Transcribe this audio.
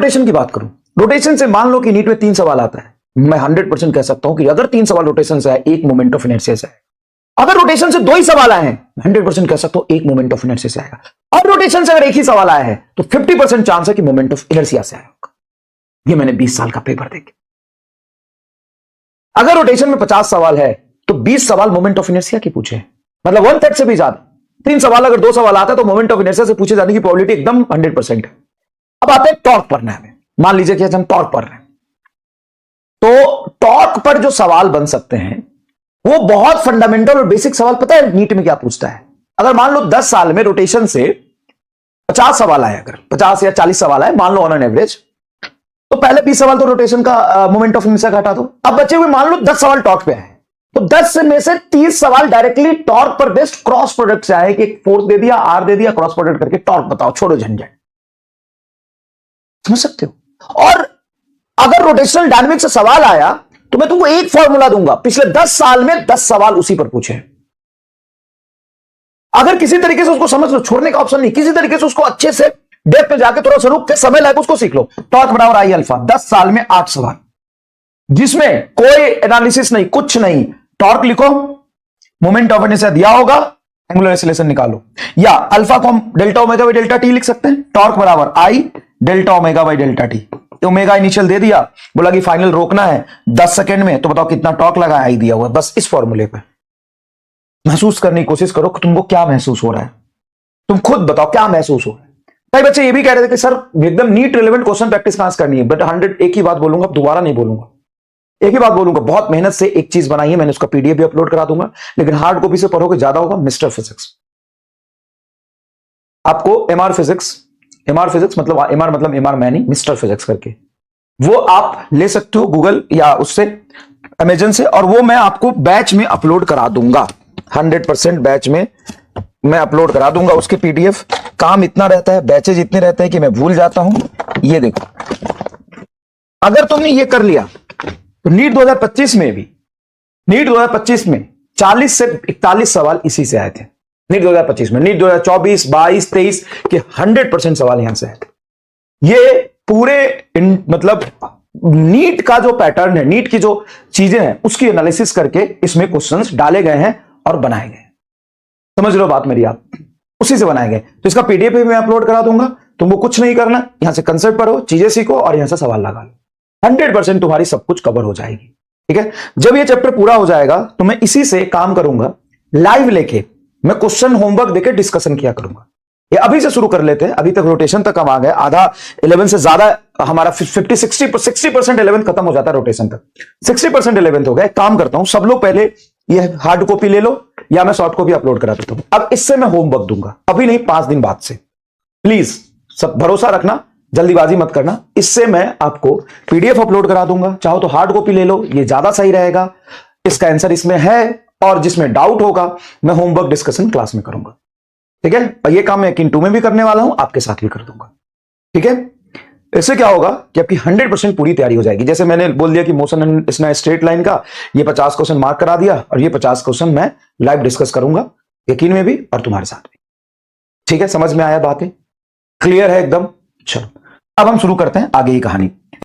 Rotation की बात करूं, रोटेशन से मान लो कि नीट में 3 सवाल आता है, मैं 100% कह सकता हूं कि अगर 3 सवाल रोटेशन से है, एक मोमेंट ऑफ इनर्शिया से है। अगर रोटेशन से 2 ही सवाल आए हैं, 100% कह सकता हूं एक मोमेंट ऑफ इनर्शिया से आएगा। और रोटेशन से अगर एक ही सवाल आया है तो 50% चांस है कि मोमेंट ऑफ इनर्शिया से आएगा। ये मैंने 20 साल का पेपर देखे। अगर रोटेशन में 50 सवाल है तो 20 सवाल मोमेंट ऑफ इनर्शिया की पूछे, मतलब 1/3 से भी ज्यादा। 3 सवाल अगर 2 सवाल आता है तो मोमेंट ऑफ इनर्शिया से पूछे जाने की प्रोबेबिलिटी एकदम 100% है। अब आते हैं टॉर्क पढ़ना है हमें। मान लीजिए कि हम टॉर्क पढ़ रहे हैं, तो टॉर्क पर जो सवाल बन सकते हैं वो बहुत फंडामेंटल और बेसिक सवाल। पता है नीट में क्या पूछता है? अगर मान लो 10 साल में रोटेशन से 50 सवाल आए, अगर 50 या 40 सवाल आए मान लो ऑन एन एवरेज, तो पहले 20 सवाल तो रोटेशन का मोमेंट ऑफ इनर्शिया का हटा दो। अब बचे हुए मान लो 10 सवाल टॉर्क पे आए, तो 10 में से 30 सवाल डायरेक्टली टॉर्क पर बेस्ड क्रॉस प्रोडक्ट से आए कि एक फोर्स दे दिया, आर दे दिया, क्रॉस प्रोडक्ट करके टॉर्क बताओ, छोड़ो झंझट। समझ सकते हो? और अगर रोटेशनल डायनामिक्स से सवाल आया तो मैं तुमको एक फॉर्मूला दूंगा, पिछले 10 साल में 10 सवाल उसी पर पूछे। अगर किसी तरीके से उसको समझ लो, छोड़ने का ऑप्शन नहीं, किसी तरीके से उसको अच्छे से डेप्थ में जाके थोड़ा सा रुक के समय लायक उसको सीख लो। टॉर्क बराबर आई अल्फा, 10 साल में 8 सवाल, जिसमें कोई एनालिसिस नहीं, कुछ नहीं। टॉर्क लिखो, मोमेंट ऑफ इनर्शिया दिया होगा, एंगुलर एक्सीलरेशन निकालो, या अल्फा को हम delta omega by delta T लिख सकते हैं। टॉर्क बराबर I delta omega by delta T. Omega initial दे दिया, बोला कि फाइनल रोकना है 10 सेकंड में, तो बताओ कितना टॉर्क लगा, आई दिया हुआ। बस इस फॉर्मूले पे महसूस करने की कोशिश करो कि तुमको क्या महसूस हो रहा है। तुम खुद बताओ क्या महसूस हो रहा है। कई बच्चे ये भी कह रहे थे कि सर एकदम नीट रिलेवेंट क्वेश्चन प्रैक्टिस कहां से करनी है, बट 100 एक ही बात बोलूंगा, दोबारा नहीं बोलूंगा, एक ही बात बोलूंगा। बहुत मेहनत से एक चीज बनाई है मैंने, उसका पीडीएफ भी अपलोड करा दूंगा, लेकिन हार्ड कॉपी से पढ़ोगे ज्यादा होगा। मिस्टर फिजिक्स, आपको एमआर फिजिक्स मतलब एमआर मतलब एमआर मैनी, मिस्टर फिजिक्स करके, वो आप ले सकते हो गूगल या उससे अमेजन से, और वो मैं आपको बैच में अपलोड करा दूंगा। 100% बैच में मैं अपलोड करा दूंगा उसके पीडीएफ। काम इतना रहता है, बैचेज इतने रहते हैं कि मैं भूल जाता हूं। ये देखो, अगर तुमने ये कर लिया तो नीट 2025 में भी, नीट 2025 में 40 से 41 सवाल इसी से आए थे। नीट 2025 में, नीट 2024, 22, 23 के 100% सवाल यहां से आए थे। ये पूरे मतलब नीट का जो पैटर्न है, नीट की जो चीजें हैं, उसकी एनालिसिस करके इसमें क्वेश्चंस डाले गए हैं और बनाए गए। समझ लो बात मेरी आप, उसी से बनाए गए। तो इसका पीडीएफ भी मैं अपलोड करा दूंगा। तुमको कुछ नहीं करना, यहां से कंसेप्ट पढ़ो, चीजें सीखो और यहां से सवाल लगा लो। 100% तुम्हारी सब कुछ कवर हो जाएगी। ठीक है, जब ये चैप्टर पूरा हो जाएगा तो मैं इसी से काम करूंगा, लाइव लेके मैं क्वेश्चन होमवर्क देके डिस्कशन किया करूंगा। ये अभी से शुरू कर लेते हैं, अभी तक रोटेशन तक हम आ गए, आधा 11 से ज्यादा हमारा 60% 11 खत्म हो जाता है रोटेशन तक, 60% 11 हो गया। काम करता हूं, सब लोग पहले ये हार्ड कॉपी ले लो या मैं सॉफ्ट कॉपी अपलोड करा देता हूं। अब इससे मैं होमवर्क दूंगा, अभी नहीं 5 दिन बाद से। प्लीज सब भरोसा रखना, जल्दीबाजी मत करना। इससे मैं आपको पीडीएफ अपलोड करा दूंगा, चाहो तो हार्ड कॉपी ले लो, ये ज्यादा सही रहेगा। इसका आंसर इसमें है, और जिसमें डाउट होगा मैं होमवर्क डिस्कशन क्लास में करूंगा। ठीक है, और ये काम मैं यकीन 2 में भी करने वाला हूं, आपके साथ भी कर दूंगा। ठीक है, इससे क्या होगा कि आपकी 100% पूरी तैयारी हो जाएगी। जैसे मैंने बोल दिया कि मोशन एंड स्ट्रेट लाइन का ये 50 क्वेश्चन मार्क करा दिया, और ये 50 क्वेश्चन मैं लाइव डिस्कस करूंगा, यकीन में भी और तुम्हारे साथ भी। ठीक है, समझ में आया बातें? क्लियर है एकदम? चलो अब हम शुरू करते हैं आगे की कहानी।